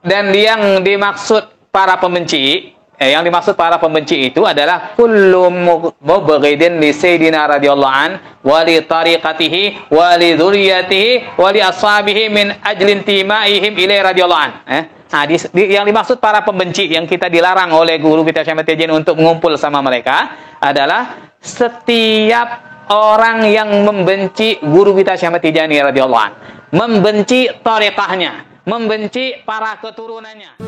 Dan yang dimaksud para pembenci, yang dimaksud para pembenci itu adalah kullu mubghidin li sayyidina radhiyallahu an wa li tariqatihi wa li dzurriyyatihi wa li ashabihi min ajli intimaihim ilaihi radhiyallahu an. Nah, yang dimaksud para pembenci yang kita dilarang oleh guru kita Syekh Ahmad Tijani untuk mengumpul sama mereka adalah setiap orang yang membenci guru kita Syekh Ahmad Tijani radhiyallahu an, membenci tariqahnya, membenci para keturunannya.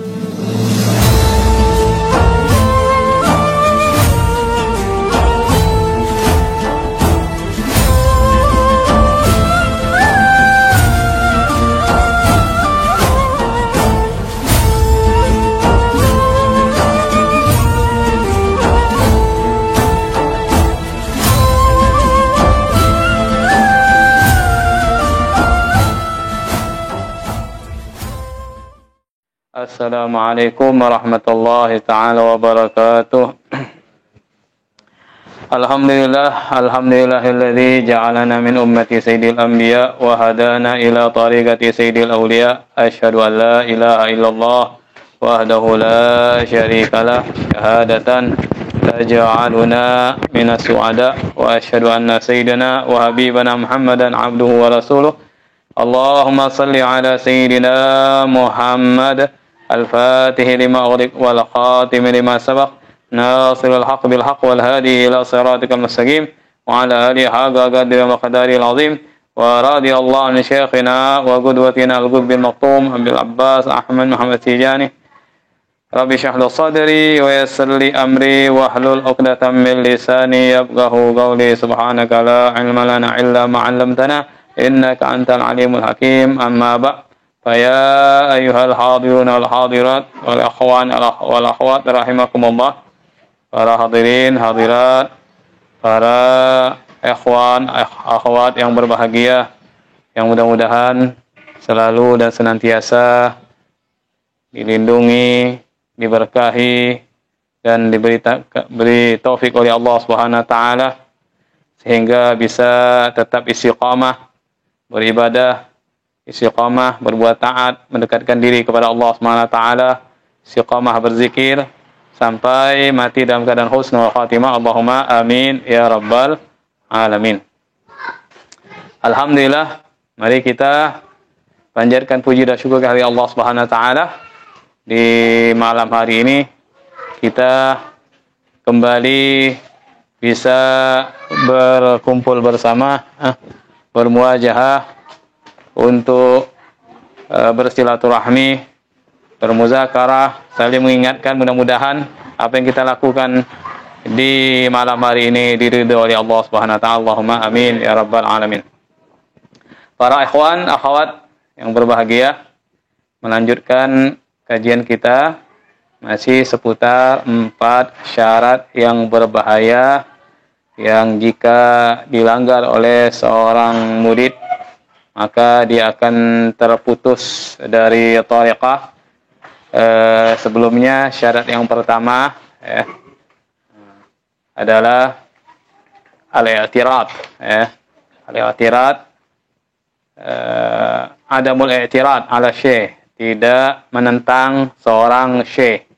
Assalamualaikum warahmatullahi ta'ala wabarakatuh. Alhamdulillahilladzi ja'alana min ummati sayyidil anbiya wa hadana ila tariqati sayyidil awliya. Asyhadu an la ilaha illallah wahdahu la syarikalah syahadatan taj'aluna minas su'ada wa asyhadu anna sayyidana wa habibana Muhammadan abduhu wa rasuluh. Allahumma salli ala sayyidina Muhammad الفاتح لما أغلق والخاتم لما سبق ناصر الحق بالحق والهادي إلى صراطك المستقيم وعلى آله حق قدر وقدره العظيم ورضي الله عن شيخنا وقدوتنا القطب المقطوم أبي العباس أحمد محمد تيجاني ربي اشرح لي صدري ويسر لي أمري واحلل عقدة من لساني يفقهوا قولي سبحانك لا علم لنا إلا ما علمتنا إنك أنت العليم الحكيم أما بعد فيا أيها الحاضرون والحاضرات والأخوان والأخوات rahimakumullah, para hadirin hadirat, para ikhwan akhwat yang berbahagia, yang mudah-mudahan selalu dan senantiasa dilindungi, diberkahi dan diberi taufik oleh Allah Subhanahu wa taala sehingga bisa tetap istiqamah beribadah, istiqamah berbuat taat, mendekatkan diri kepada Allah Subhanahu wa taala, istiqamah berzikir sampai mati dalam keadaan husnul khatimah. Allahumma amin ya rabbal alamin. Alhamdulillah, mari kita panjatkan puji dan syukur kehadirat Allah Subhanahu wa taala. Di malam hari ini kita kembali bisa berkumpul bersama, bermuajahah untuk bersilaturahmi, bermuzakarah, saling mengingatkan. Mudah-mudahan apa yang kita lakukan di malam hari ini diridhoi oleh Allah Subhanahu wa taala. Allahumma amin ya rabbal alamin. Para ikhwan, akhwat yang berbahagia, melanjutkan kajian kita masih seputar 4 syarat yang berbahaya yang jika dilanggar oleh seorang murid maka dia akan terputus dari thariqah. Sebelumnya syarat yang pertama adalah al-i'tirad. Al-i'tirad, adamul i'tirad ala syekh, tidak menentang seorang syekh,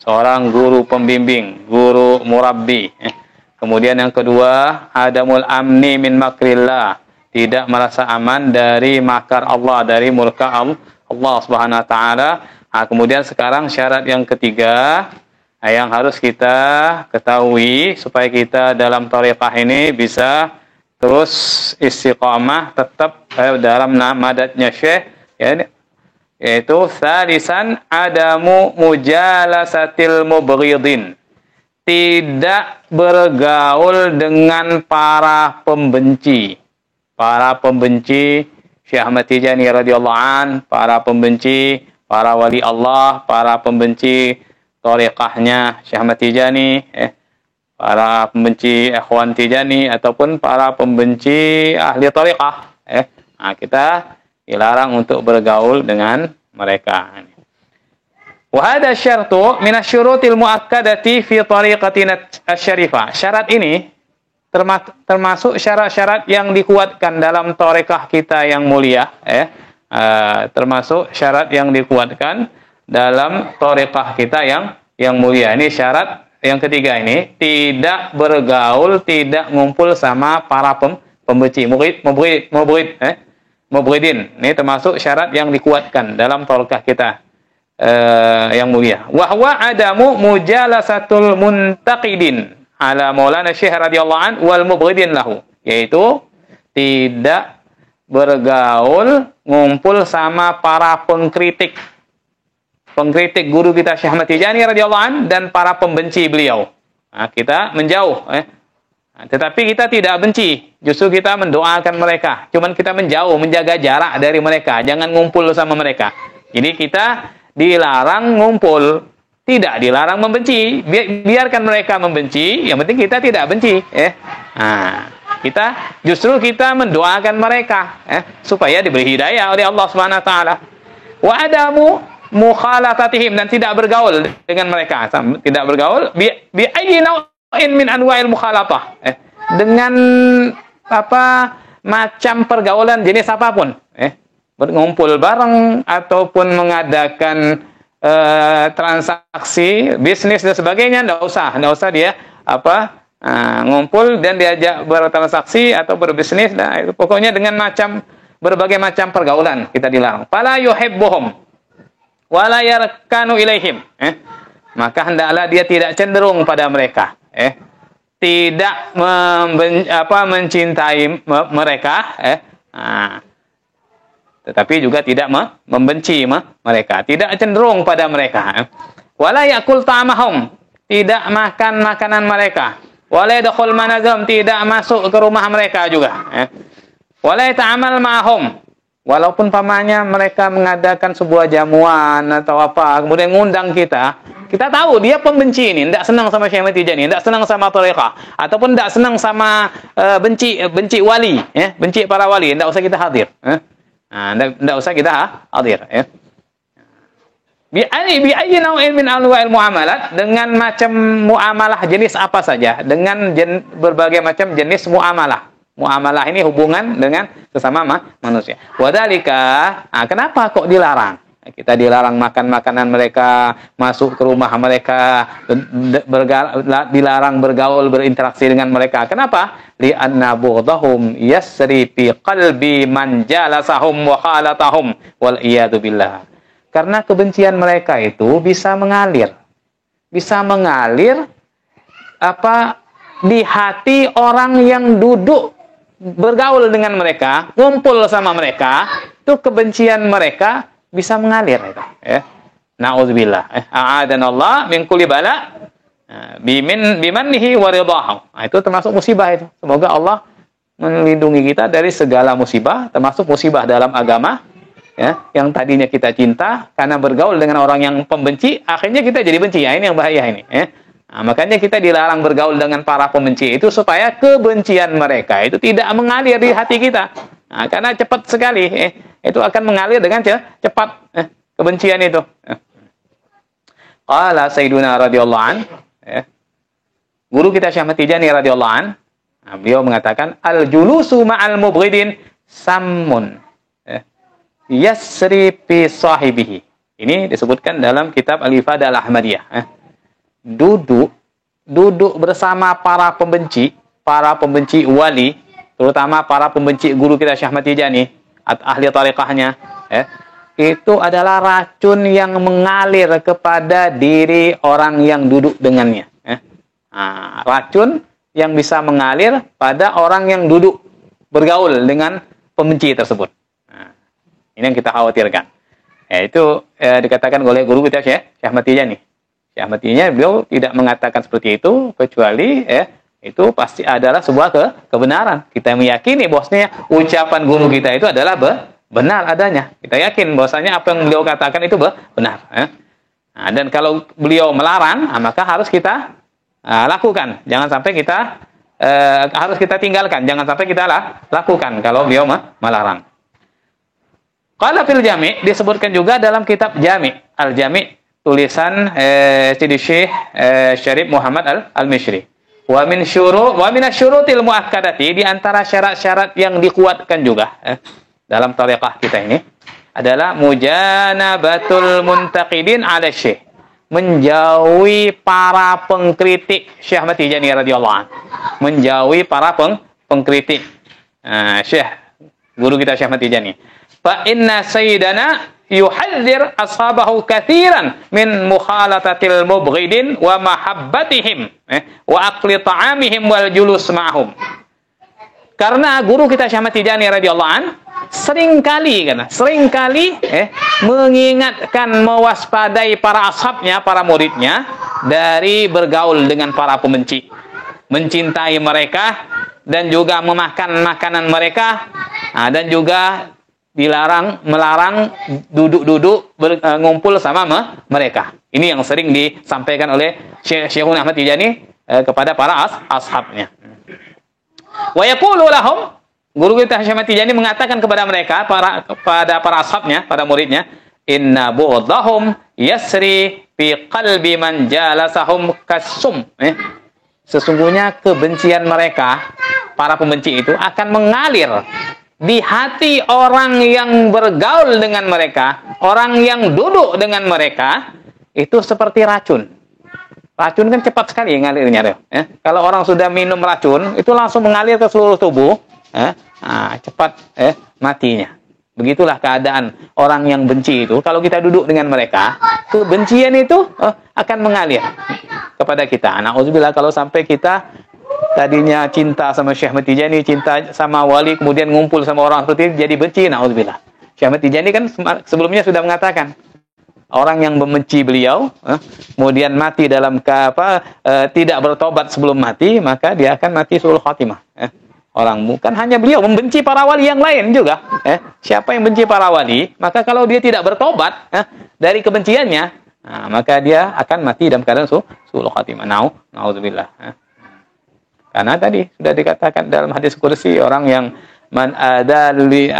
seorang guru pembimbing, guru murabbi. Kemudian yang kedua, adamul amni min makrillah, tidak merasa aman dari makar Allah, dari murka Allah Subhanahu wa taala. Nah, kemudian sekarang syarat yang ketiga yang harus kita ketahui supaya kita dalam thariqah ini bisa terus istiqamah tetap dalam madatnya syekh, yaitu salisan adamu mujalasatil mubghidin, tidak bergaul dengan para pembenci. Para pembenci Syekh Ahmad Tijani radhiyallahu an, para pembenci para wali Allah, para pembenci thariqahnya Syekh Ahmad Tijani, para pembenci ikhwan Tijani ataupun para pembenci ahli thariqah. Nah, kita dilarang untuk bergaul dengan mereka. Wa hadha syartu min asy-syurutil muakkadati fi thariqatina asy-syarifah. Syarat ini termasuk syarat-syarat yang dikuatkan dalam thariqah kita yang mulia, termasuk syarat yang dikuatkan dalam thariqah kita yang mulia. Ini syarat yang ketiga ini, tidak bergaul, tidak ngumpul sama para pembenci, mubghidin. Ini termasuk syarat yang dikuatkan dalam thariqah kita yang mulia. Wa huwa adamu mujalasatul muntaqidin ala Maulana Syekh radhiyallahu an wal mubghidin lahu, yaitu tidak bergaul, ngumpul sama para pengkritik guru kita Syekh Ahmad Tijani radhiyallahu an dan para pembenci beliau. Nah, kita menjauh, tetapi kita tidak benci, justru kita mendoakan mereka. Cuman kita menjauh, menjaga jarak dari mereka, jangan ngumpul sama mereka. Jadi kita dilarang ngumpul, tidak dilarang membenci. Biarkan mereka membenci, yang penting kita tidak benci. Justru kita mendoakan mereka supaya diberi hidayah oleh Allah Subhanahu wa taala. Wa adamu mukhalatatihim, dan tidak bergaul dengan mereka. Tidak bergaul bi ayyi naw'in min anwa'il mukhalatah. Dengan macam pergaulan jenis apapun. Berkumpul bareng ataupun mengadakan transaksi bisnis dan sebagainya, enggak usah dia ngumpul dan diajak bertransaksi atau berbisnis. Nah, itu pokoknya dengan berbagai macam pergaulan kita dilarang. Fala yuhibbuhum wala yarkanu ilaihim. Maka hendaklah dia tidak cenderung pada mereka. Tidak mencintai mereka. Tetapi juga tidak membenci mereka, tidak cenderung pada mereka. Wala yakul ta'amahum, tidak makan makanan mereka. Wala yadkhul manazam, tidak masuk ke rumah mereka juga. Wala ta'amal ma'hum, walaupun pamannya mereka mengadakan sebuah jamuan atau apa, kemudian ngundang kita tahu dia pembenci ini, tidak senang sama Syekh Ahmad Tijani, tidak senang sama thariqah, ataupun tidak senang sama benci wali, benci para wali, tidak usah kita hadir. Tidak usah kita hadir. Bi ayyi naw'in min anwa'il muamalat, dengan macam muamalah jenis apa saja, dengan berbagai macam jenis muamalah. Muamalah ini hubungan dengan sesama manusia. Wadhalika, kenapa kok dilarang? Kita dilarang makan makanan mereka, masuk ke rumah mereka, dilarang bergaul, berinteraksi dengan mereka. Kenapa? Li'anna bughdahum yasri fi qalbi man jalasahum wa khalatahum wal iyadu billah. Karena kebencian mereka itu bisa mengalir di hati orang yang duduk bergaul dengan mereka, ngumpul sama mereka, itu kebencian mereka bisa mengalir itu. Nauzubillah. A'adanallah min kulli bala bimannihi wa ridahu. Itu termasuk musibah itu. Semoga Allah melindungi kita dari segala musibah, termasuk musibah dalam agama, yang tadinya kita cinta, karena bergaul dengan orang yang pembenci, akhirnya kita jadi benci. Ini yang bahaya ini. Makanya kita dilarang bergaul dengan para pembenci itu supaya kebencian mereka itu tidak mengalir di hati kita. Karena cepat sekali, itu akan mengalir dengan cepat kebencian itu. Qala Sayyiduna radhiyallahu an, guru kita Syekh Ahmad Tijani radhiyallahu an, beliau mengatakan al-julusu ma'al mubghidin sammun yasri fi sahibihi. Ini disebutkan dalam kitab Al-Ifadah Al-Ahmadiyah. Duduk bersama para pembenci wali, terutama para pembenci guru kita Syekh Ahmad Tijani, ahli thariqahnya, itu adalah racun yang mengalir kepada diri orang yang duduk dengannya. Racun yang bisa mengalir pada orang yang duduk bergaul dengan pembenci tersebut. Ini yang kita khawatirkan. Itu dikatakan oleh guru kita Syekh Ahmad Tijani. Syekh Ahmad Tijani beliau tidak mengatakan seperti itu, kecuali itu pasti adalah sebuah kebenaran. Kita meyakini bahwasanya ucapan guru kita itu adalah benar adanya. Kita yakin bahwasanya apa yang beliau katakan itu benar. Dan kalau beliau melarang, maka harus kita lakukan. Jangan sampai kita harus kita tinggalkan. Jangan sampai kita lakukan kalau beliau melarang. Qala fil Jami', disebutkan juga dalam kitab Jami', Al-Jami', tulisan Sidi Syekh Syarif Muhammad Al-Mishri. Wa min asyurutil muakkadati, di antara syarat-syarat yang dikuatkan juga dalam thariqah kita ini, adalah mujanabatul muntaqidin ala syekh. Menjauhi para pengkritik Syekh Ahmad Tijani radhiyallahu anhu. Menjauhi para pengkritik Syekh, guru kita Syekh Ahmad Tijani. Fa inna sayyidana yuhadzir ashabahu katsiran min mukhalatatil mubghidin wa mahabbatihim wa akli ta'amihim wal julus ma'hum. Karena guru kita Syekh Ahmad Tijani radhiyallahu anhu seringkali mengingatkan, mewaspadai para ashabnya, para muridnya dari bergaul dengan para pembenci, mencintai mereka dan juga memakan makanan mereka, dan juga melarang duduk-duduk ngumpul sama mereka. Ini yang sering disampaikan oleh Syekhuna Ahmad Tijani kepada para ashabnya. Wa yaqulu lahum, guru kita Syekh Ahmad Tijani mengatakan kepada mereka, kepada para ashabnya, pada muridnya, inna bu'dahum yasri fi qalbi man jalasahum kasum. Sesungguhnya kebencian mereka, para pembenci itu, akan mengalir di hati orang yang bergaul dengan mereka, orang yang duduk dengan mereka, itu seperti racun. Racun kan cepat sekali ngalirnya. Kalau orang sudah minum racun, itu langsung mengalir ke seluruh tubuh. Cepat matinya. Begitulah keadaan orang yang benci itu. Kalau kita duduk dengan mereka, kebencian itu akan mengalir kepada kita. Na'udzubillah, kalau sampai kita tadinya cinta sama Syekh Ahmad Tijani, cinta sama wali, kemudian ngumpul sama orang seperti ini, jadi benci, na'udzubillah. Syekh Ahmad Tijani kan sebelumnya sudah mengatakan, orang yang membenci beliau, kemudian mati dalam tidak bertobat sebelum mati, maka dia akan mati suul khatimah. Orang bukan hanya beliau, membenci para wali yang lain juga. Siapa yang benci para wali, maka kalau dia tidak bertobat dari kebenciannya, maka dia akan mati dalam keadaan suul khatimah. Na'udzubillah. Karena tadi sudah dikatakan dalam hadis kursi, orang yang man adali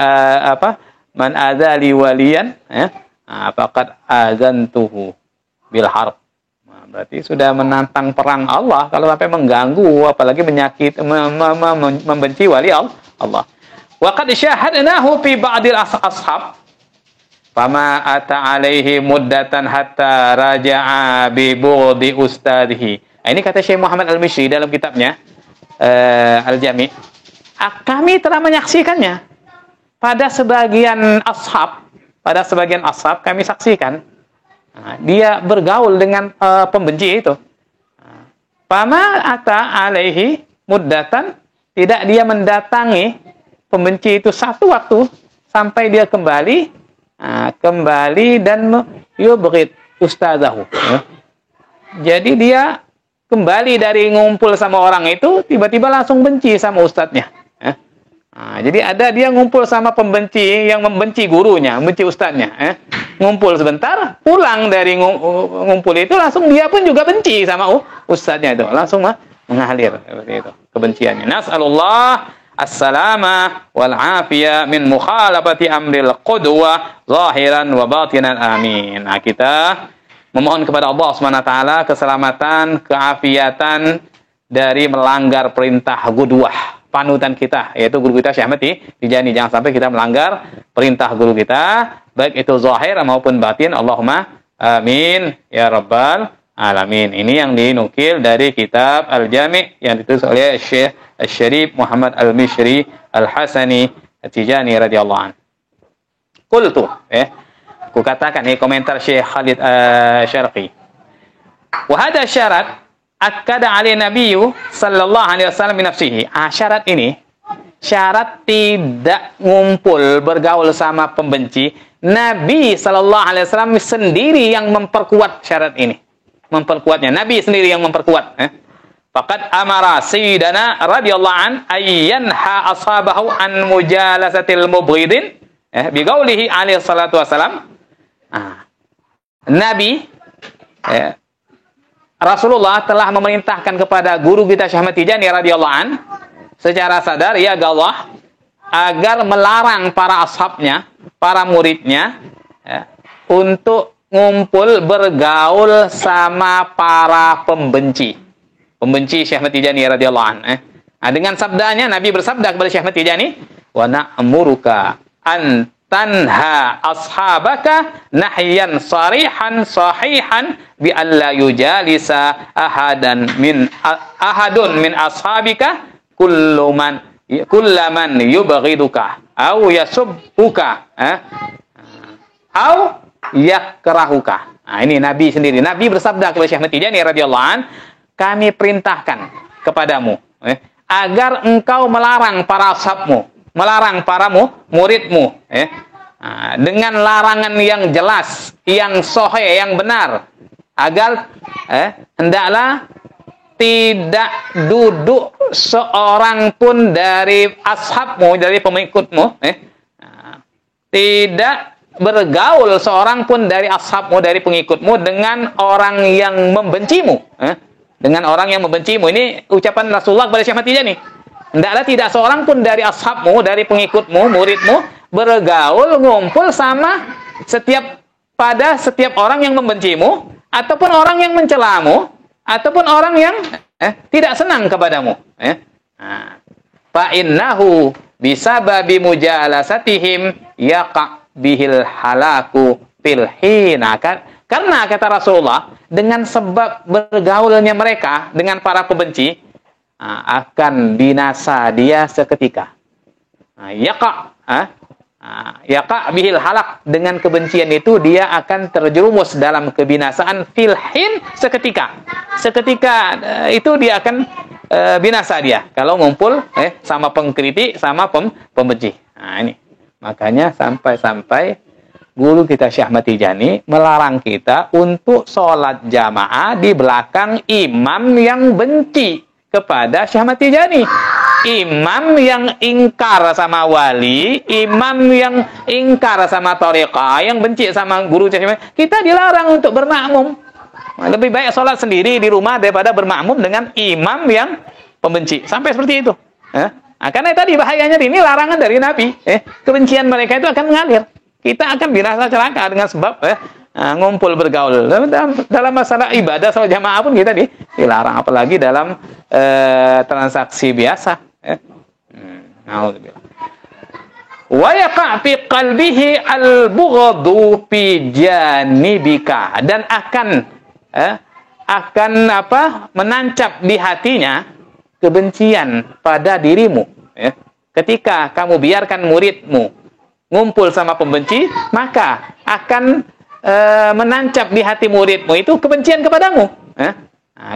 waliyan, faqad azantuhu bil harb. Berarti sudah menantang perang Allah kalau sampai mengganggu, apalagi menyakit, membenci wali Allah. Wa qad syahadnahu fi ba'dil ashab fama ata alaihi muddatan hatta raja'a bi bughdi ustadihi. Ini kata Syekh Muhammad Al-Mishri dalam kitabnya Al-Jami'. Kami telah menyaksikannya pada sebagian ashab kami saksikan. Dia bergaul dengan pembenci itu. Fama ata alaihi muddatan, tidak dia mendatangi pembenci itu satu waktu sampai dia kembali dan yubghid ustazahu. Jadi dia kembali dari ngumpul sama orang itu, tiba-tiba langsung benci sama ustadznya. Jadi ada dia ngumpul sama pembenci yang membenci gurunya, membenci ustadznya. Ngumpul sebentar, pulang dari ngumpul itu, langsung dia pun juga benci sama ustadznya itu. Langsung mengalir seperti itu kebenciannya. Nas'alullah as-salama wal afiyah min mukhalafati amril qudwa zahiran wa batinan, amin. Kita memohon kepada Allah Subhanahu wa taala keselamatan, keafiatan dari melanggar perintah qudwah, panutan kita, yaitu guru kita Syekh Ahmad Tijani. Jangan sampai kita melanggar perintah guru kita, baik itu zahir maupun batin. Allahumma amin ya rabbal alamin. Ini yang dinukil dari kitab Al-Jami' yang ditulis oleh Syekh Asy-Syarif Muhammad Al-Mishri Al-Hasani At-Tijani radhiyallahu anhu. Qultu, aku katakan, ini komentar Syekh Khalid Syarqi. Wa hadha syarat akkada alaihi nabiyyu sallallahu alaihi wasallam bi nafsihi. Syarat ini, syarat tidak ngumpul bergaul sama pembenci, Nabi sallallahu alaihi wasallam sendiri yang memperkuat syarat ini. Memperkuatnya, Nabi sendiri yang memperkuat. Faqad amara sayyidana radhiyallahu an ayyanha ashabahu an mujalasatil mubghidin bi qaulihi alaihi salatu wasalam. Nabi Rasulullah telah memerintahkan kepada guru kita Syekh Ahmad Tijani radhiyallahu an secara sadar, ya Allah, agar melarang para ashabnya, para muridnya, untuk ngumpul bergaul sama para pembenci Syekh Ahmad Tijani radhiyallahu an. Dengan sabdanya, Nabi bersabda kepada Syekh Ahmad Tijani, wa na'muruka an tanha ashabaka nahyan sarihan sahihan bi alla yujalisa ahadun min ashabika kullaman yubghiduka au yasubbuka au yakrahuka. Nah, ini Nabi sendiri. Nabi bersabda kepada Syekh Ahmad Tijani radhiyallahu an, kami perintahkan kepadamu agar engkau melarang para ashabmu, melarang para muridmu dengan larangan yang jelas, yang sahih, yang benar, agar hendaklah tidak duduk seorang pun dari ashabmu, dari pengikutmu, tidak bergaul seorang pun dari ashabmu, dari pengikutmu dengan orang yang membencimu, dengan orang yang membencimu. Ini ucapan Rasulullah kepada Syekh Ahmad Tijani. Hendaklah tidak seorang pun dari ashabmu, dari pengikutmu, muridmu bergaul, ngumpul sama pada setiap orang yang membencimu, ataupun orang yang mencelamu, ataupun orang yang tidak senang kepadamu. Fa innahu bisababi mujalasatihim yaqa bihil halaku fil hina. Karena kata Rasulullah, dengan sebab bergaulnya mereka dengan para pembenci, akan binasa dia seketika. Yaqa bihil halak, dengan kebencian itu dia akan terjerumus dalam kebinasaan fil hin, seketika itu dia akan binasa dia kalau ngumpul sama pengkritik, sama pembenci. Nah, ini makanya sampai guru kita Syekh Ahmad Tijani melarang kita untuk sholat jamaah di belakang imam yang benci kepada Syekh Ahmad Tijani, imam yang ingkar sama wali, imam yang ingkar sama thariqah, yang benci sama guru Syekh Ahmad. Kita dilarang untuk bermakmum. Lebih baik sholat sendiri di rumah daripada bermakmum dengan imam yang pembenci. Sampai seperti itu. Karena tadi bahayanya ini larangan dari Nabi. Kebencian mereka itu akan mengalir. Kita akan binasa celaka dengan sebab ngumpul bergaul. Dalam masalah ibadah sholat jamaah pun kita dilarang, apalagi dalam transaksi biasa. Wa yaqa fi qalbihi al-bughdu fi janibika, dan akan menancap di hatinya kebencian pada dirimu. Ketika kamu biarkan muridmu ngumpul sama pembenci, maka akan menancap di hati muridmu itu kebencian kepadamu,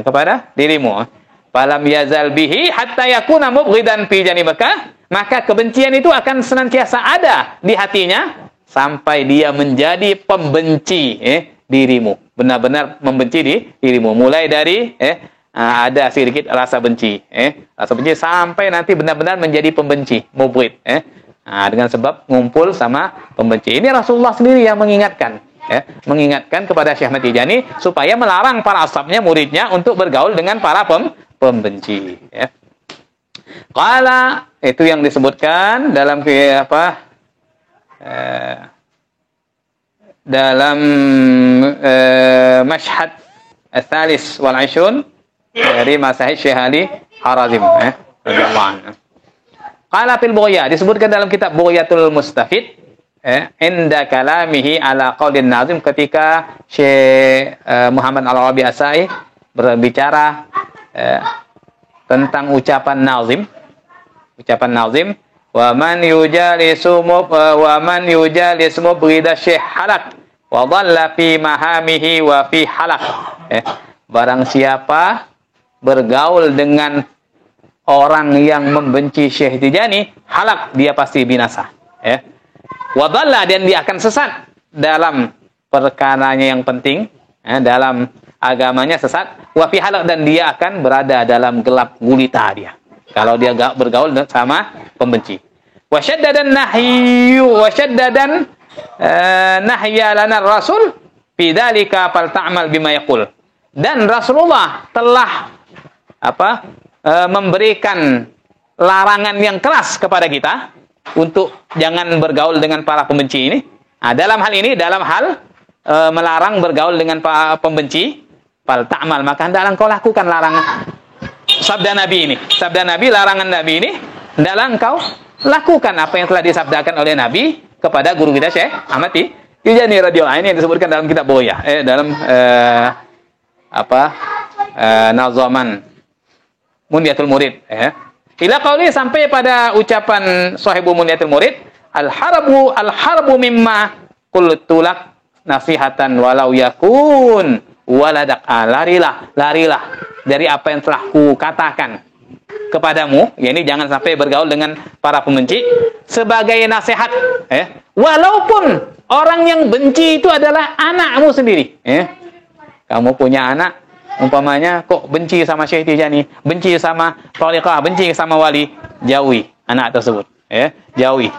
kepada dirimu. Falam yazal bihi hatta yakuna mubghidan fi janibaka, maka kebencian itu akan senantiasa ada di hatinya sampai dia menjadi pembenci dirimu, benar-benar membenci dirimu, mulai dari ada sedikit rasa benci, sampai nanti benar-benar menjadi pembenci, mubghid, dengan sebab ngumpul sama pembenci. Ini Rasulullah sendiri yang mengingatkan, mengingatkan kepada Syekh Ahmad Tijani supaya melarang para ashabnya, muridnya untuk bergaul dengan para pembenci. Qala, itu yang disebutkan dalam dalam Mashhad Ats-Tsalis wal 'Ishrun dari Masahih Syekh Ali Harazim radhiyallahu anhu. Qala fil Bughya, disebutkan dalam kitab Bughyatul Mustafid, inda kalamihi ala qaulin nazim, ketika Syekh Muhammad Al-Arabi As-Sa'i berbicara tentang ucapan nazim, wa man yujalisu mubghida syekh halak wa dhalla fi mahamihi wa fi halak. Barang siapa bergaul dengan orang yang membenci Syekh Tijani, halak, dia pasti binasa. Wa dhalla, dan dia akan sesat dalam perkaranya yang penting, dalam agamanya sesat. Wa fi halak, dan dia akan berada dalam gelap gulita dia kalau dia bergaul sama pembenci. Wa syaddadan nahya lana rasul fi dzalika fal ta'mal bima yaqul. Dan Rasulullah telah memberikan larangan yang keras kepada kita untuk jangan bergaul dengan para pembenci ini. Dalam hal ini, dalam hal melarang bergaul dengan para pembenci, fal ta'mal, maka hendaklah engkau lakukan larangan sabda Nabi ini. Sabda Nabi, larangan Nabi ini, hendaklah engkau lakukan apa yang telah disabdakan oleh Nabi kepada guru kita Syekh Ahmad Tijani radhiyallahu anhu. Ini yang disebutkan dalam kitab Bughiyah, dalam Nazaman Munyatul Murid, ila qauli, sampai pada ucapan Shahibul Munyatul Murid, al-harbu mimma qultulak nasihatan walau yakun waladak. Larilah dari apa yang telah ku katakan kepadamu, yakni jangan sampai bergaul dengan para pembenci, sebagai nasihat, walaupun orang yang benci itu adalah anakmu sendiri. Kamu punya anak, umpamanya kok benci sama Syekh Tijani, benci sama thariqah, benci sama wali, jauhi anak tersebut, jauhi,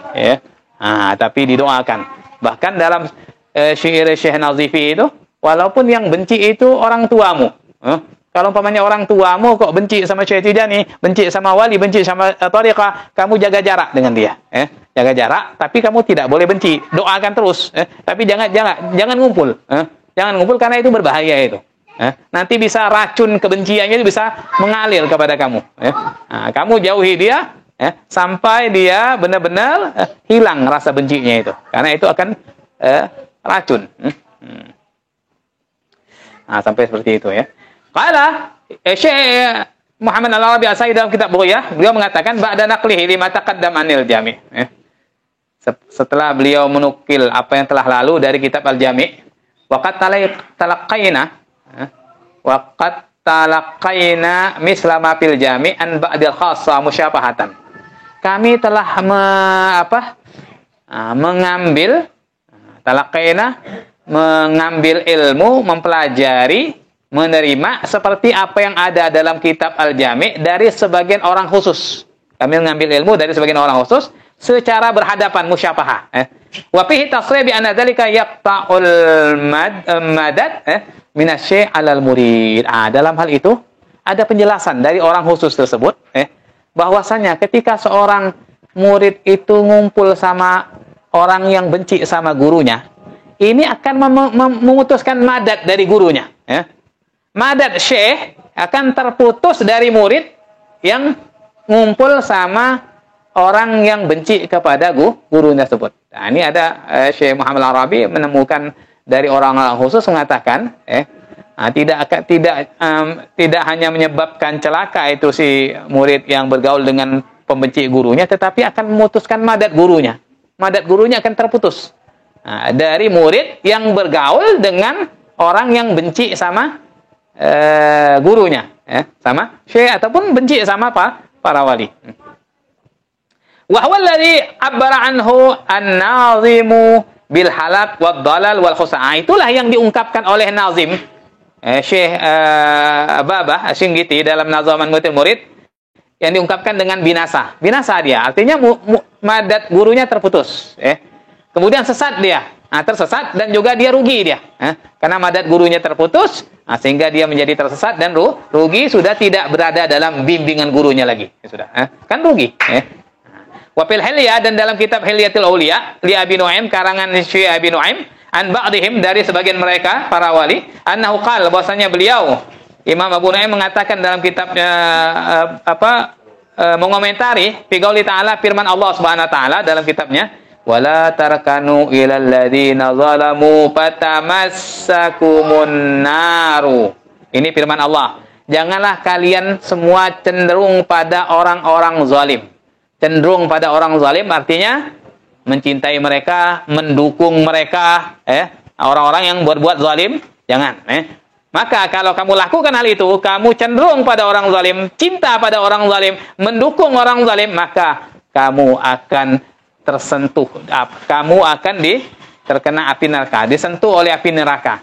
tapi didoakan. Bahkan dalam syair Syekh Nazifi itu, walaupun yang benci itu orang tuamu, kalau umpamanya orang tuamu kok benci sama Syekh Tijani, benci sama wali, benci sama thariqah, kamu jaga jarak dengan dia, jaga jarak, tapi kamu tidak boleh benci, doakan terus, tapi jangan ngumpul, jangan ngumpul, karena itu berbahaya itu. Nanti bisa racun kebenciannya itu bisa mengalir kepada kamu. Kamu jauhi dia, sampai dia benar-benar hilang rasa bencinya itu, karena itu akan racun. Sampai seperti itu ya. Qala Syekh Muhammad Al-Arabi As-Sa'di dalam kitab Bughiyah, beliau mengatakan ba'da naqlihi lima taqaddam anil jami'. Setelah beliau menukil apa yang telah lalu dari kitab Al-Jami', waqad talaqaina misla ma fil jami' an ba'dil khassa musyabahatan. Kami telah mengambil ilmu, mempelajari, menerima seperti apa yang ada dalam kitab Al-Jami' dari sebagian orang khusus. Kami mengambil ilmu dari sebagian orang khusus secara berhadapan, musyabahah. Wa fihi tasrih bi anna dzalika yaqta'ul madad minasy 'alal murid. Dalam hal itu ada penjelasan dari orang khusus tersebut, bahwasanya ketika seorang murid itu ngumpul sama orang yang benci sama gurunya, ini akan memutuskan madad dari gurunya. Madad syekh akan terputus dari murid yang ngumpul sama orang yang benci kepada gurunya tersebut. Nah, ini ada Syekh Muhammad Al-Arabi menemukan dari orang-orang khusus mengatakan, tidak hanya menyebabkan celaka itu si murid yang bergaul dengan pembenci gurunya, tetapi akan memutuskan madad gurunya. Madad gurunya akan terputus dari murid yang bergaul dengan orang yang benci sama gurunya, sama syekh ataupun benci sama para wali. Wa huwa alladhi abbara anhu an-nazimu bil halak wad dalal wal khus'a. Itulah yang diungkapkan oleh nazim Syekh Babah Asy-Shinqiti dalam Nazaman Mutil Murid, yang diungkapkan dengan binasa. Binasa dia, artinya madad gurunya terputus. Kemudian sesat dia, tersesat, dan juga dia rugi dia. Karena madad gurunya terputus, sehingga dia menjadi tersesat dan rugi, sudah tidak berada dalam bimbingan gurunya lagi. Sudah, kan rugi. Wafil Hilyah, dan dalam kitab Hilyatul Auliya li Abi Nu'aim, karangan Syekh Abi Nu'aim, an ba'dihim, dari sebagian mereka para wali, annahu qala, bahwasanya beliau Imam Abu Nu'aim mengatakan dalam kitabnya mengomentari fi qauli ta'ala, firman Allah Subhanahu wa taala dalam kitabnya, wala tarakanu ilal ladzina zalamu fatamassakumun naru. Ini firman Allah, janganlah kalian semua cenderung pada orang-orang zalim. Cenderung pada orang zalim artinya mencintai mereka, mendukung mereka, orang-orang yang berbuat zalim, jangan. Maka kalau kamu lakukan hal itu, kamu cenderung pada orang zalim, cinta pada orang zalim, mendukung orang zalim, maka kamu akan tersentuh, kamu akan terkena api neraka, disentuh oleh api neraka.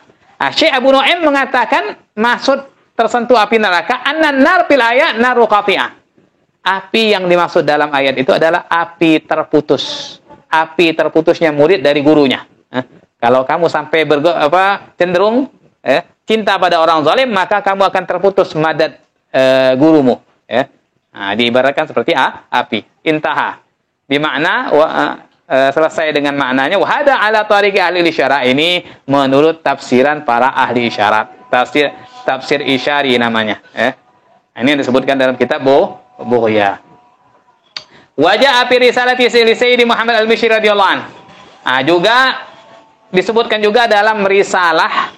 Syekh Abu Nu'aim mengatakan maksud tersentuh api neraka, annan nar fil ayat naru qati'ah. Api yang dimaksud dalam ayat itu adalah api terputus. Api terputusnya murid dari gurunya. Kalau kamu sampai cenderung cinta pada orang zalim, maka kamu akan terputus madad gurumu. Diibaratkan seperti api. Intaha. Bimakna selesai dengan maknanya. Wahada ala tariqi ahli isyarat. Ini menurut tafsiran para ahli isyarat. Tafsir isyari namanya. Ini yang disebutkan dalam kitab Bughiyah. Wajah api risalati Sayyidi Muhammad Al-Mishri radhiyallahu anhu. Nah, juga disebutkan juga dalam risalah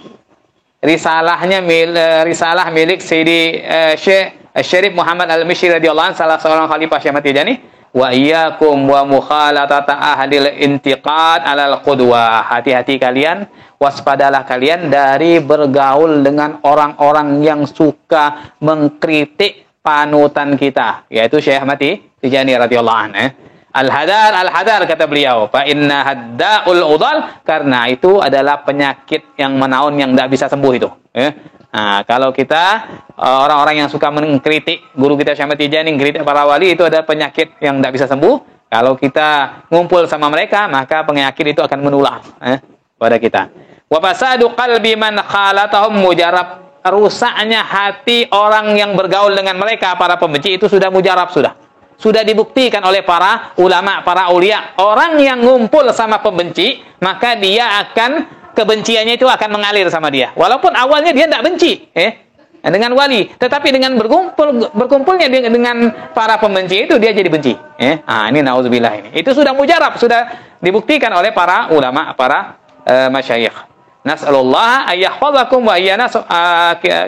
milik Sayyidi Syekh Syarif Muhammad Al-Mishri radhiyallahu anhu, salah seorang khalifah Syekh Ahmad Tijani, wa iyyakum wa mukhalatata ahlil intiqad alal qudwah. Hati-hati kalian, waspadalah kalian dari bergaul dengan orang-orang yang suka mengkritik panutan kita, yaitu Syekh Ahmad Tijani radhiyallahu anhu. Al-hadar kata beliau, fa inna haddaul udal, karena itu adalah penyakit yang menaun yang tidak bisa sembuh itu. Nah, kalau kita orang-orang yang suka mengkritik guru kita Syekh Ahmad Tijani, mengkritik para wali, itu adalah penyakit yang tidak bisa sembuh. Kalau kita ngumpul sama mereka, maka penyakit itu akan menular pada kita. Wa fasadu qalbi man khalatahum mujarab. Rusaknya hati orang yang bergaul dengan mereka, para pembenci, itu sudah mujarab, sudah dibuktikan oleh para ulama, para aulia. Orang yang ngumpul sama pembenci, maka dia akan, kebenciannya itu akan mengalir sama dia. Walaupun awalnya dia tidak benci dengan wali, tetapi dengan berkumpulnya dengan para pembenci itu dia jadi benci. Ini nauzubillah ini. Itu sudah mujarab, sudah dibuktikan oleh para ulama, para masyayikh. Nas'alullah ayyahfazakum wa iyyana,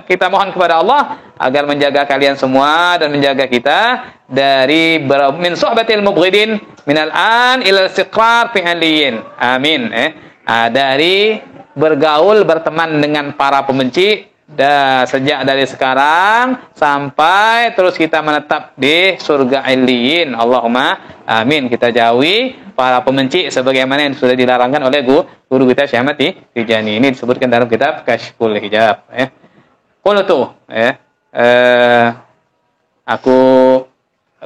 kita mohon kepada Allah agar menjaga kalian semua dan menjaga kita dari min suhbatil mubghidin minal an ila istiqrar fi aliyin. Amin. Dari bergaul, berteman dengan para pembenci sejak dari sekarang sampai terus kita menetap di surga aliyin. Allahumma amin. Kita jauhi para pembenci sebagaimana yang sudah dilarangkan oleh guru kita Syekh Ahmad Tijani. Ini disebutkan dalam kitab Kashful Hijab. Qultu, aku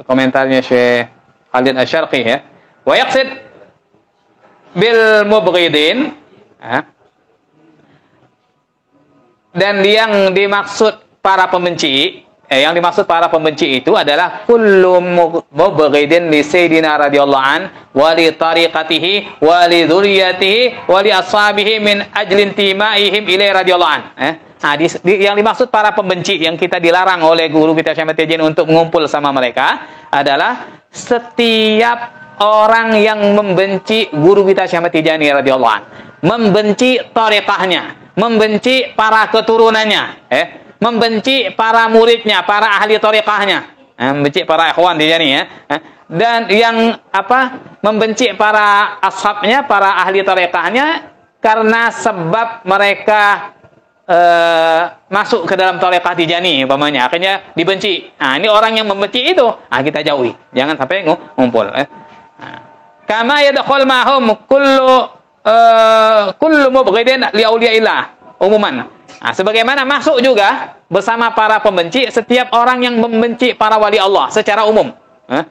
komentarnya Syekh Khalid Asy-Syarqi wa yaqsid bil mubghidin, dan yang dimaksud para pembenci, yang dimaksud para pembenci itu adalah kullu mubghidin li sayyidina radhiyallahu an wa li tariqatihi wa li dzurriyyatihi wa li ashabihi min ajli intimaihim ilaihi radhiyallahu an. Yang dimaksud para pembenci yang kita dilarang oleh guru kita Syekh Ahmad Tijani untuk mengumpul sama mereka adalah setiap orang yang membenci guru kita Syekh Ahmad Tijani radhiyallahu an, membenci tariqahnya, membenci para keturunannya, membenci para muridnya, para ahli tariqahnya, membenci para ikhwan Tijani, dan yang membenci para ashabnya, para ahli tariqahnya, karena sebab mereka masuk ke dalam tariqah Tijani umpamanya, akhirnya dibenci. Ini orang yang membenci itu, kita jauhi, jangan sampai ngumpul. Kama yadkhul ma'hum kullu mubghidin li auliyaillah umuman. Sebagaimana masuk juga bersama para pembenci setiap orang yang membenci para wali Allah secara umum.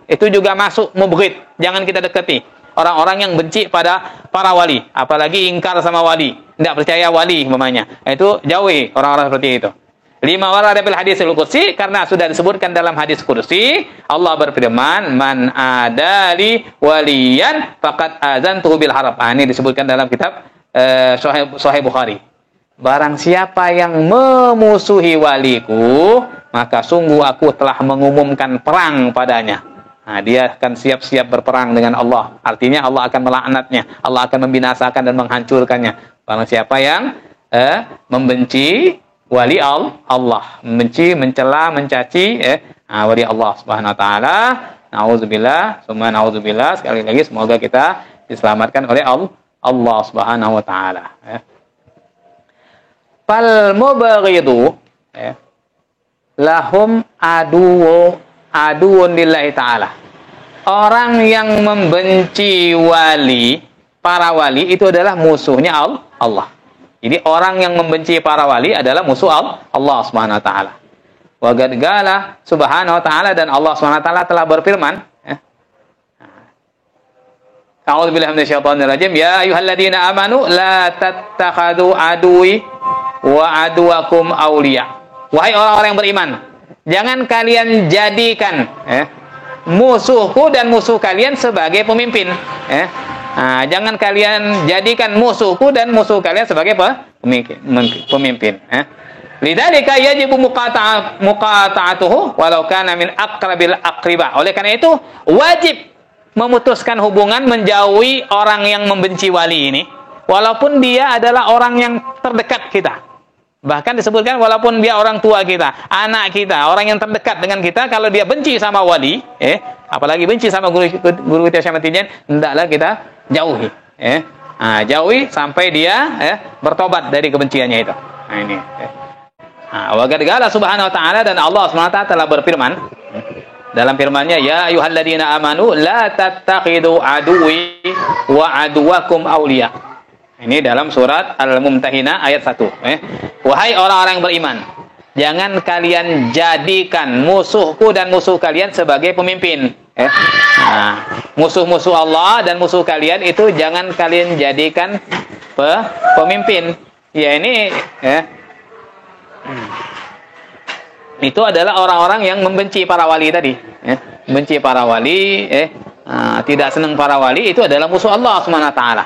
Itu juga masuk mubghid, jangan kita dekati orang-orang yang benci pada para wali, apalagi ingkar sama wali, tidak percaya wali umpamanya. Itu jauhi orang-orang seperti itu. Lima warada bil hadisil qudsi, karena sudah disebutkan dalam hadis qudsi, Allah berfirman, man adali waliyan faqad azantuhu bil harb. Ini disebutkan dalam kitab Sahih Bukhari. Barang siapa yang memusuhi waliku, maka sungguh aku telah mengumumkan perang padanya. Dia akan siap-siap berperang dengan Allah. Artinya Allah akan melaknatnya, Allah akan membinasakan dan menghancurkannya. Barang siapa yang membenci wali Allah, membenci, mencela, mencaci wali Allah Subhanahu wa taala. Nauzubillah, summa nauzubillah. Sekali lagi semoga kita diselamatkan oleh Allah Subhanahu wa taala. Fal mubghidu lahum aduun lillahi ta'ala. Orang yang membenci wali, para wali, itu adalah musuhnya Allah. Jadi orang yang membenci para wali adalah musuh Allah Subhanahu wa taala. Wa qala subhanahu wa taala, dan Allah Subhanahu wa taala telah berfirman, A'udzu billahi minasyaitonir rajim, ya ayyuhalladzina amanu la tattakhadhu aduwi wa aduwakum awliya. Wahai orang-orang yang beriman, jangan kalian jadikan musuhku dan musuh kalian sebagai pemimpin. Jangan kalian jadikan musuhku dan musuh kalian sebagai pemimpin. Lidzalika yajibu muqata'atuhu walau kana min aqrabil aqriba. Oleh karena itu wajib memutuskan hubungan, menjauhi orang yang membenci wali ini, walaupun dia adalah orang yang terdekat kita. Bahkan disebutkan walaupun dia orang tua kita, anak kita, orang yang terdekat dengan kita, kalau dia benci sama wali, apalagi benci sama guru kita Syekh Ahmad Tijani, hendaklah kita jauhi. Jauhi sampai dia bertobat dari kebenciannya itu. Nah ini. Wa qala subhanahu wa ta'ala, dan Allah Subhanahu wa ta'ala telah berfirman dalam firman-Nya, ya ayyuhalladzina amanu la tattakhidu aduwwi wa aduwakum awliya. Ini dalam surat Al-Mumtahinah ayat 1. Wahai orang-orang yang beriman, jangan kalian jadikan musuhku dan musuh kalian sebagai pemimpin. Musuh-musuh Allah dan musuh kalian itu jangan kalian jadikan pemimpin. Ya ini itu adalah orang-orang yang membenci para wali tadi. Membenci para wali, tidak senang para wali, itu adalah musuh Allah Subhanahu wa taala.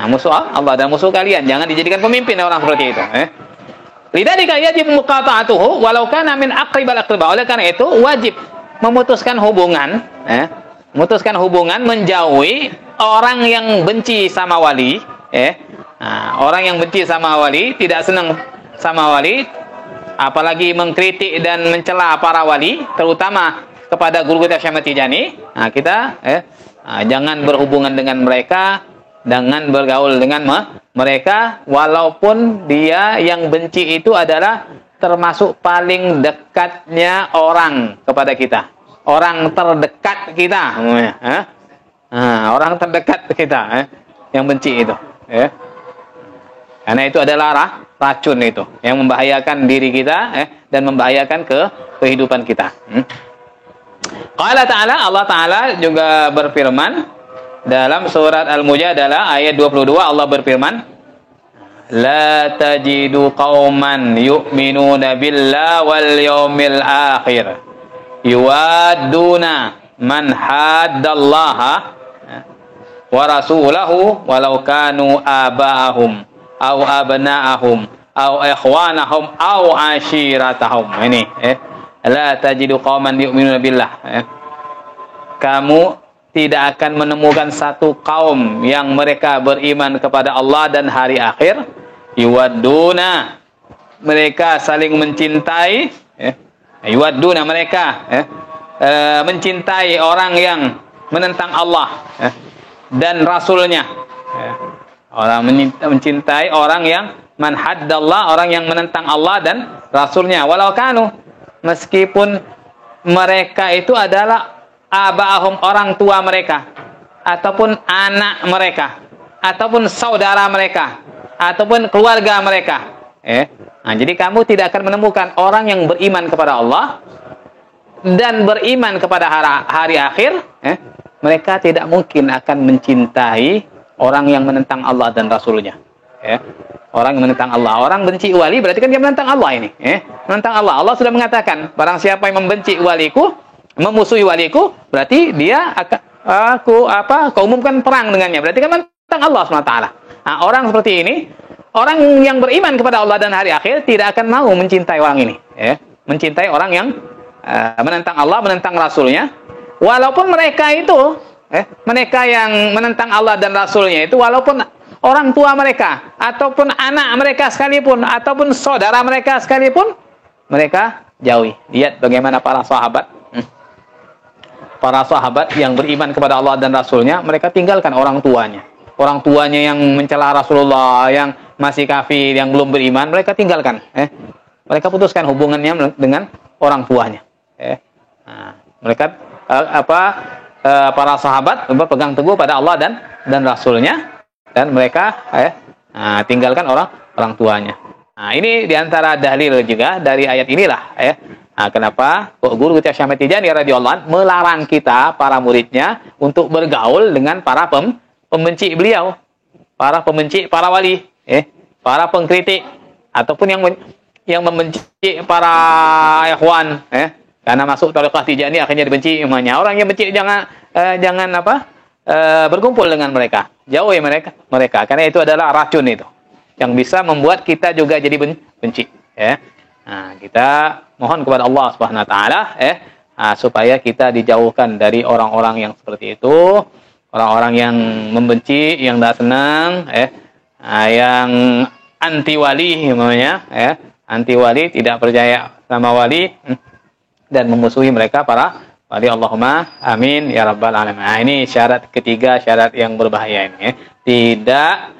Musuh Allah dan musuh kalian, jangan dijadikan pemimpin orang seperti itu. Lidzalika yajib muqata'atuhu walau kana min aqribal aqraba. Oleh karena itu wajib memutuskan hubungan, menjauhi orang yang benci sama wali, orang yang benci sama wali, tidak senang sama wali, apalagi mengkritik dan mencela para wali, terutama kepada guru kita Syekh Ahmad Tijani. Kita jangan berhubungan dengan mereka, jangan bergaul dengan mereka, walaupun dia yang benci itu adalah termasuk paling dekatnya orang kepada kita, orang terdekat kita, orang terdekat kita, yang benci itu, karena itu adalah racun itu yang membahayakan diri kita dan membahayakan kehidupan kita. Qala ta'ala, Allah Ta'ala juga berfirman dalam surat Al-Mujadalah ayat 22, Allah berfirman, la tajidu qauman yu'minuna billahi wal yawmil akhir yuwadduna man haddallaha wa rasulahu walau kanu aba'ahum aw abna'ahum aw ikhwanahum aw ashiratahum. Ini la tajidu qauman yu'minuna billah. Kamu tidak akan menemukan satu kaum yang mereka beriman kepada Allah dan hari akhir, yuwadduna, mereka saling mencintai, yuwadduna, mereka mencintai orang yang menentang Allah dan Rasulnya. Orang mencintai orang yang man haddallah, orang yang menentang Allah dan Rasulnya. Walau kanu, meskipun mereka itu adalah abahum, orang tua mereka, ataupun anak mereka, ataupun saudara mereka, ataupun keluarga mereka. Jadi kamu tidak akan menemukan orang yang beriman kepada Allah dan beriman kepada hari akhir, mereka tidak mungkin akan mencintai orang yang menentang Allah dan Rasulnya. Orang yang menentang Allah, orang benci wali, berarti kan dia menentang Allah ini. Menentang Allah. Allah sudah mengatakan, barang siapa yang membenci waliku, memusuhi waliku, berarti dia aku umumkan perang dengannya. Berarti kan menentang Allah SWT. Orang seperti ini, orang yang beriman kepada Allah dan hari akhir tidak akan mau mencintai orang ini. Mencintai orang yang menentang Allah, menentang Rasulnya, walaupun mereka itu mereka yang menentang Allah dan Rasulnya itu, walaupun orang tua mereka, ataupun anak mereka sekalipun, ataupun saudara mereka sekalipun, mereka jauhi. Lihat bagaimana para sahabat. Para sahabat yang beriman kepada Allah dan Rasulnya, mereka tinggalkan orang tuanya. Orang tuanya yang mencela Rasulullah, yang masih kafir, yang belum beriman, mereka tinggalkan. Mereka putuskan hubungannya dengan orang tuanya. Mereka para sahabat berpegang teguh pada Allah dan Rasulnya, dan mereka tinggalkan orang tuanya. Ini diantara dalil juga dari ayat inilah kenapa guru kita Syekh Ahmad Tijani radhiyallahu anhu melarang kita para muridnya untuk bergaul dengan para pembenci beliau, para pembenci para wali, para pengkritik, ataupun yang membenci para ikhwan, karena masuk thariqah Tijani akhirnya dibenci imannya. Orang yang benci jangan berkumpul dengan mereka, jauhi mereka, karena itu adalah racun itu yang bisa membuat kita juga jadi benci. Kita mohon kepada Allah Subhanahu wa taala supaya kita dijauhkan dari orang-orang yang seperti itu, orang-orang yang membenci, yang tidak senang, yang anti wali namanya, anti wali, tidak percaya sama wali dan memusuhi mereka para wali. Allahumma amin ya rabbal alamin. Nah, ini syarat ketiga, syarat yang berbahaya ini, tidak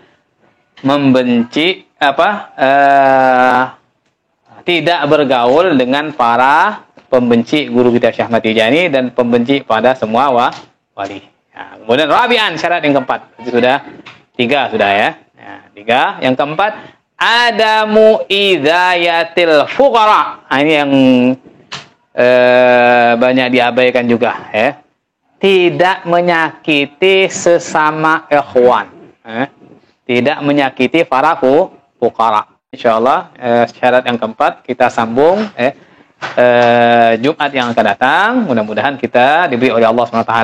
membenci tidak bergaul dengan para pembenci guru kita Syekh Ahmad Tijani dan pembenci pada semua wali. Nah, kemudian rabi'an, syarat yang keempat. Itu sudah 3 sudah ya. Nah, 3. Yang keempat, adamu idzayatil fuqara. Nah, ini yang banyak diabaikan juga ya. Tidak menyakiti sesama ikhwan. Tidak menyakiti para fuqara. Insyaallah syarat yang keempat kita sambung Jumat yang akan datang. Mudah-mudahan kita diberi oleh Allah SWT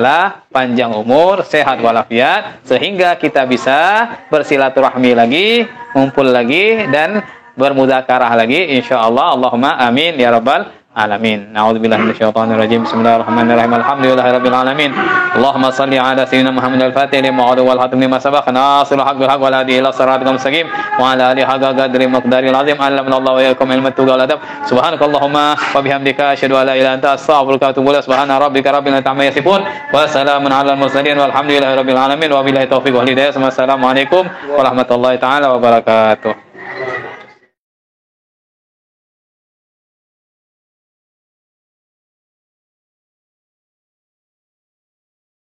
panjang umur, sehat walafiat, sehingga kita bisa bersilaturahmi lagi, ngumpul lagi, dan bermudzakarah lagi insyaallah. Allahumma amin ya rabbal alamin. Na'udzubillahi minasyaitonir rajim. Bismillahirrahmanirrahim. Alhamdulillahirabbil alamin. Allahumma shalli ala sayyidina Muhammad al-Fatih lima wal hatim lima sabaq nasirul haqqil haqq wal hadi ila siratal mustaqim wa ala alihi haqqa qadri miqdaril azim. Alhamdulillah wa yakum ilmat tuqa wal adab. Subhanakallahumma wa bihamdika asyhadu an la ilaha illa anta astaghfiruka wa atubu ilaik. Subhana rabbika rabbil izzati amma yasifun wa salamun alal mursalin walhamdulillahi rabbil alamin wa billahi taufiq wal hidayah. Wassalamualaikum warahmatullahi taala wabarakatuh.